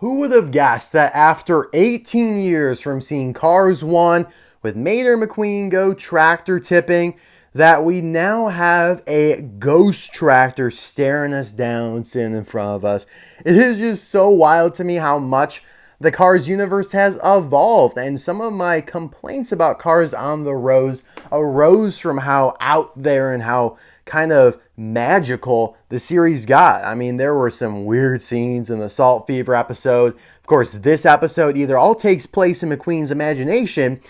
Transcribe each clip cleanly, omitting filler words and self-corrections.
Who would have guessed that after 18 years from seeing Cars 1 with Mater McQueen go tractor tipping, that we now have a ghost tractor staring us down, sitting in front of us? It is just so wild to me how much the Cars universe has evolved, and some of my complaints about Cars on the Road arose from how out there and how kind of magical the series got. I mean, there were some weird scenes in the Salt Fever episode. Of course, this episode either all takes place in McQueen's imagination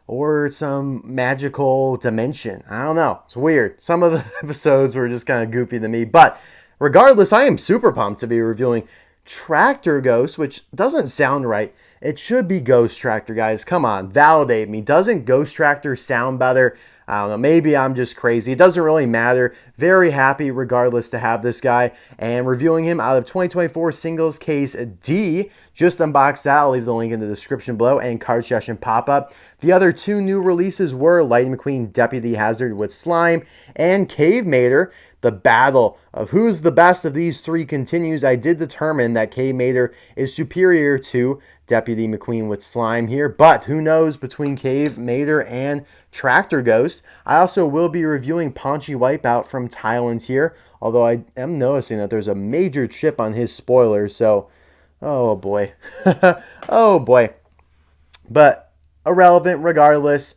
or some magical dimension. I don't know. It's weird. Some of the episodes were just kind of goofy to me, but regardless, I am super pumped to be reviewing Tractor Ghost, which doesn't sound right. It should be Ghost Tractor, guys. Come on, validate me. Doesn't Ghost Tractor sound better? I don't know. Maybe I'm just crazy. It doesn't really matter. Very happy regardless to have this guy and reviewing him out of 2024 Singles Case D. Just unboxed that. I'll leave the link in the description below and card session pop-up. The other two new releases were Lightning McQueen Deputy Hazard with Slime and Cave Mater. The battle of who's the best of these three continues. I did determine that Cave Mater is superior to Deputy McQueen with Slime here, but who knows between Cave Mater and Tractor Ghost. I also will be reviewing Ponchy Wipeout from Thailand here, although I am noticing that there's a major chip on his spoiler, so oh boy. Oh boy. But irrelevant regardless.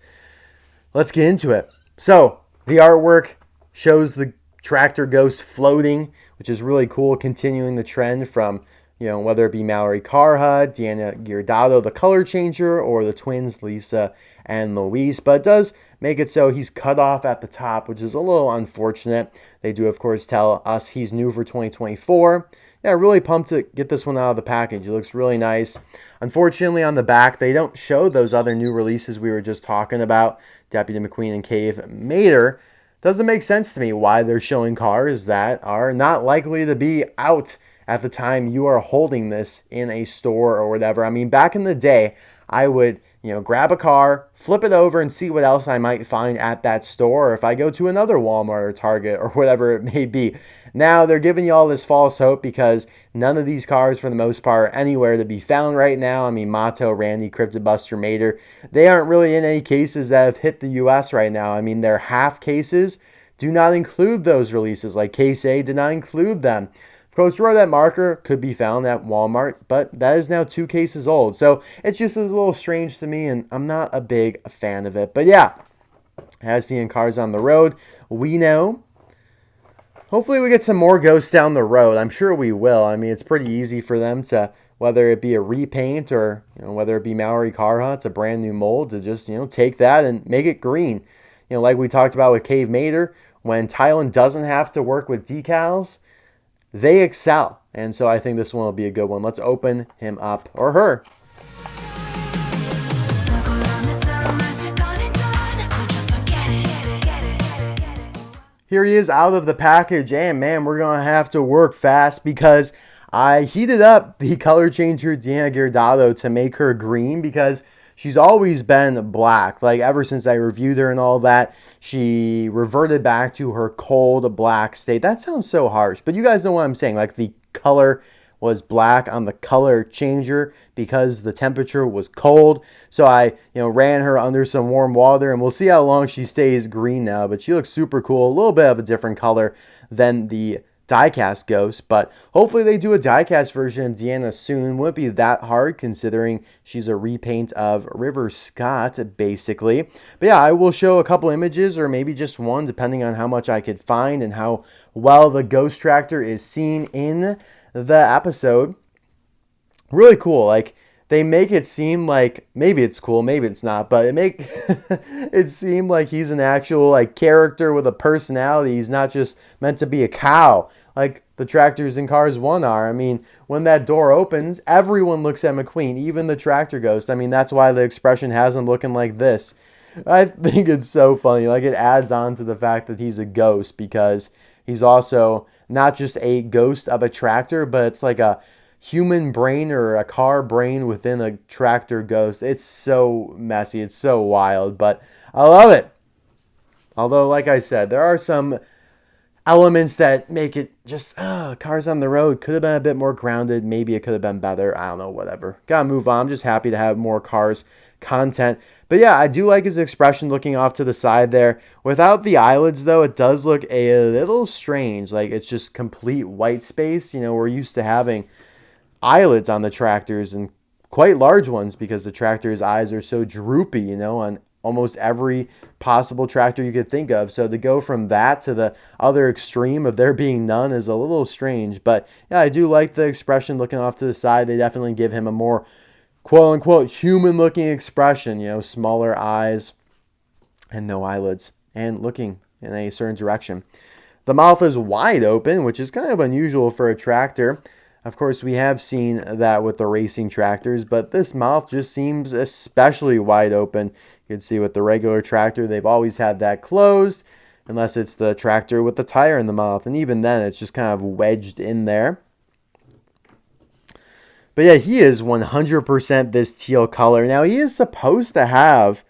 Let's get into it. So the artwork shows the Tractor Ghost floating, which is really cool, continuing the trend from, whether it be Mallory Carhut, Deanna Giordano, the color changer, or the twins, Lisa and Luis. But it does make it so he's cut off at the top, which is a little unfortunate. They do, of course, tell us he's new for 2024. Yeah, really pumped to get this one out of the package. It looks really nice. Unfortunately, on the back, they don't show those other new releases we were just talking about, Deputy McQueen and Cave Mater. Doesn't make sense to me why they're showing cars that are not likely to be out at the time you are holding this in a store or whatever. I mean, back in the day, I would, grab a car, flip it over and see what else I might find at that store, or if I go to another Walmart or Target or whatever it may be. Now they're giving you all this false hope because none of these cars, for the most part, are anywhere to be found right now. I mean, Mattel, Randy, Cryptid Buster, Mater, they aren't really in any cases that have hit the US right now. I mean, their half cases do not include those releases. Like Case A did not include them. Of course, Hornet marker could be found at Walmart, but that is now 2 cases old. So it just is a little strange to me, and I'm not a big fan of it. But yeah, as seeing Cars on the Road, we know. Hopefully we get some more ghosts down the road. I'm sure we will. I mean, it's pretty easy for them to, whether it be a repaint or whether it be Mallory Carhut, it's a brand new mold, to just take that and make it green. Like we talked about with Cave Mater, when Thailand doesn't have to work with decals, they excel. And so I think this one will be a good one. Let's open him up, or her. Here he is out of the package, and man, we're going to have to work fast because I heated up the color changer Deanna Giordano to make her green because she's always been black. Like ever since I reviewed her and all that, she reverted back to her cold black state. That sounds so harsh, but you guys know what I'm saying. Like the color was black on the color changer because the temperature was cold. So I, ran her under some warm water, and we'll see how long she stays green now. But she looks super cool. A little bit of a different color than the diecast Ghost, but hopefully they do a diecast version of Deanna soon. Wouldn't be that hard considering she's a repaint of River Scott, basically. But yeah, I will show a couple images or maybe just one depending on how much I could find and how well the Ghost Tractor is seen in the episode. Really cool. Like, they make it seem like maybe it's cool, maybe it's not, but it make it seem like he's an actual character with a personality. He's not just meant to be a cow like the tractors in Cars 1 are. I mean, when that door opens, everyone looks at McQueen, even the Tractor Ghost. I mean, that's why the expression has him looking like this. I think it's so funny. Like, it adds on to the fact that he's a ghost because he's also not just a ghost of a tractor, but it's like a human brain or a car brain within a tractor ghost. It's so messy. It's so wild, but I love it. Although, like I said, there are some elements that make it just, cars on the road could have been a bit more grounded. Maybe it could have been better. I don't know, whatever. Gotta move on. I'm just happy to have more cars content. But yeah, I do like his expression looking off to the side there. Without the eyelids, though, it does look a little strange. Like it's just complete white space. You know, we're used to having eyelids on the tractors and quite large ones because the tractor's eyes are so droopy, you know, on almost every possible tractor you could think of. So to go from that to the other extreme of there being none is a little strange. But yeah, I do like the expression looking off to the side. They definitely give him a more quote unquote human looking expression, you know, smaller eyes and no eyelids and looking in a certain direction. The mouth is wide open, which is kind of unusual for a tractor. Of course, we have seen that with the racing tractors, but this mouth just seems especially wide open. You can see with the regular tractor, they've always had that closed, unless it's the tractor with the tire in the mouth. And even then, it's just kind of wedged in there. But yeah, he is 100% this teal color. Now, he is supposed to have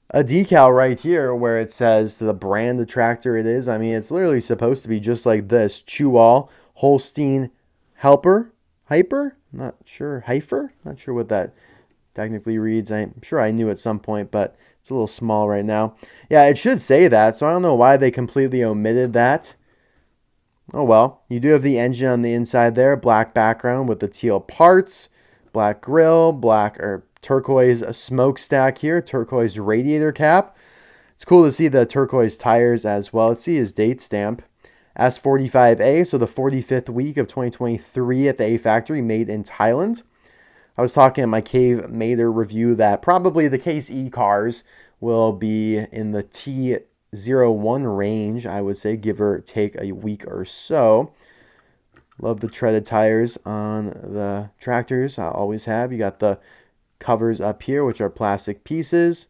a decal right here where it says the brand of tractor it is. I mean, it's literally supposed to be just like this. Chew-all, Holstein, Hyper? Not sure. Heifer? Not sure what that technically reads. I'm sure I knew at some point, but it's a little small right now. Yeah, it should say that, so I don't know why they completely omitted that. Oh well. You do have the engine on the inside there. Black background with the teal parts. Black grille. Black or turquoise smokestack here. Turquoise radiator cap. It's cool to see the turquoise tires as well. Let's see his date stamp. S45A, so the 45th week of 2023 at the A Factory, made in Thailand. I was talking in my Cave Mater review that probably the Case E cars will be in the T01 range, I would say, give or take a week or so. Love the treaded tires on the tractors. I always have. You got the covers up here, which are plastic pieces.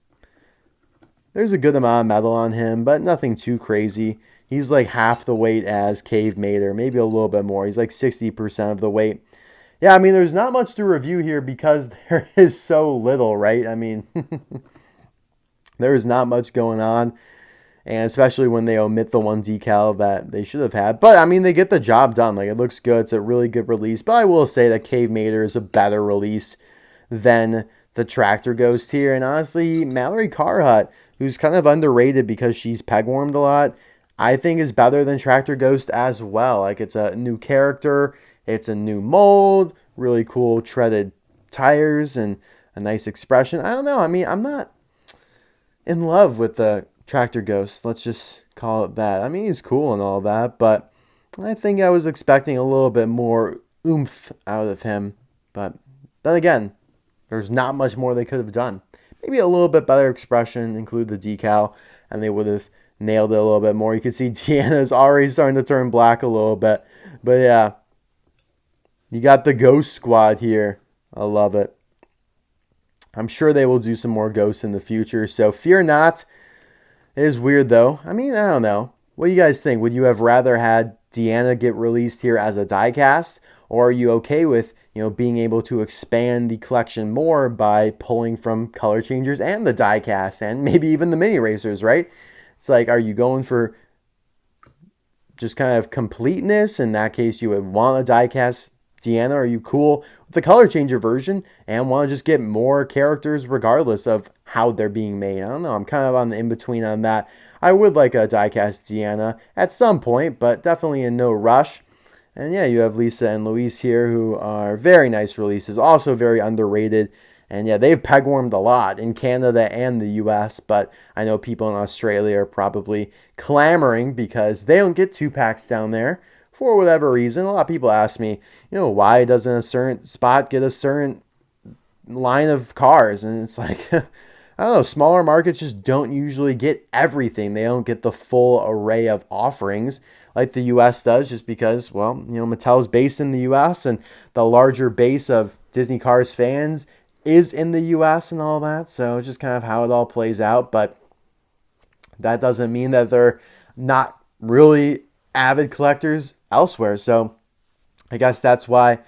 There's a good amount of metal on him, but nothing too crazy. He's like half the weight as Cave Mater, maybe a little bit more. He's like 60% of the weight. Yeah, I mean, there's not much to review here because there is so little, right? I mean, there is not much going on, and especially when they omit the one decal that they should have had. But, I mean, they get the job done. Like, it looks good. It's a really good release. But I will say that Cave Mater is a better release than the Tractor Ghost here. And honestly, Mallory Carhut, who's kind of underrated because she's peg-warmed a lot, I think is better than Tractor Ghost as well. Like, it's a new character, it's a new mold, really cool treaded tires, and a nice expression. I don't know. I mean, I'm not in love with the Tractor Ghost. Let's just call it that. I mean, he's cool and all that, but I think I was expecting a little bit more oomph out of him. But then again, there's not much more they could have done. Maybe a little bit better expression, include the decal, and they would have nailed it a little bit more. You can see Deanna's already starting to turn black a little bit. But yeah, you got the Ghost Squad here. I love it. I'm sure they will do some more ghosts in the future, so fear not. It is weird, though. I mean, I don't know. What do you guys think? Would you have rather had Deanna get released here as a diecast, or are you okay with, you know, being able to expand the collection more by pulling from color changers and the diecast and maybe even the mini racers, right? It's like, are you going for just kind of completeness? In that case, you would want a diecast Deanna. Are you cool with the color changer version and want to just get more characters regardless of how they're being made? I don't know. I'm kind of on the in-between on that. I would like a diecast Deanna at some point, but definitely in no rush. And yeah, you have Lisa and Luis here, who are very nice releases, also very underrated. And yeah, they've peg-warmed a lot in Canada and the US, but I know people in Australia are probably clamoring because they don't get 2-packs down there for whatever reason. A lot of people ask me, you know, why doesn't a certain spot get a certain line of cars? And it's like, I don't know, smaller markets just don't usually get everything. They don't get the full array of offerings like the US does, just because, well, you know, Mattel's based in the US and the larger base of Disney Cars fans is in the US and all that. So just kind of how it all plays out. But that doesn't mean that they're not really avid collectors elsewhere. So I guess that's why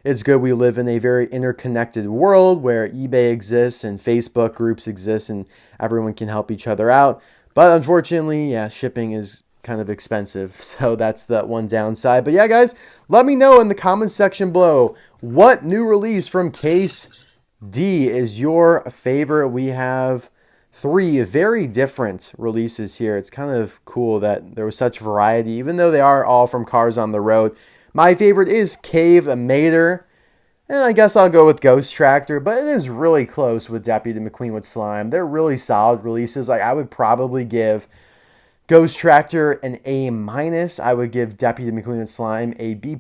it's good we live in a very interconnected world where eBay exists and Facebook groups exist and everyone can help each other out. But unfortunately, yeah, shipping is kind of expensive. So that's the one downside. But yeah, guys, let me know in the comment section below what new release from Case D is your favorite. We have 3 very different releases here. It's kind of cool that there was such variety, even though they are all from Cars on the Road. My favorite is Cave Mater. And I guess I'll go with Ghost Tractor, but it is really close with Deputy McQueen with Slime. They're really solid releases. Like, I would probably give Ghost Tractor an A-. I would give Deputy McQueen with Slime a B+.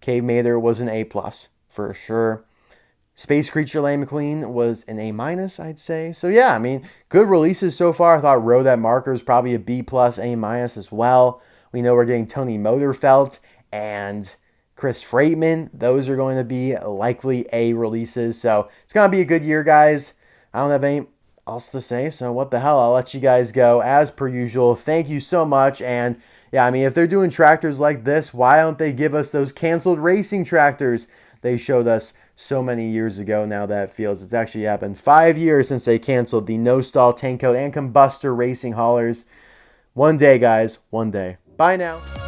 Cave Mater was an A+ for sure. Space Creature Lane McQueen was an A-, I'd say. So yeah, I mean, good releases so far. I thought Road Marker is probably a B+, A- as well. We know we're getting Tony Motorfelt and Chris Freightman. Those are going to be likely A releases. So it's going to be a good year, guys. I don't have any else to say, so what the hell. I'll let you guys go as per usual. Thank you so much. And yeah, I mean, if they're doing tractors like this, why don't they give us those canceled racing tractors they showed us so many years ago? Now that feels it's actually happened 5 years since they canceled the no stall tank coat and combustor racing haulers. One day, guys, one day. Bye now.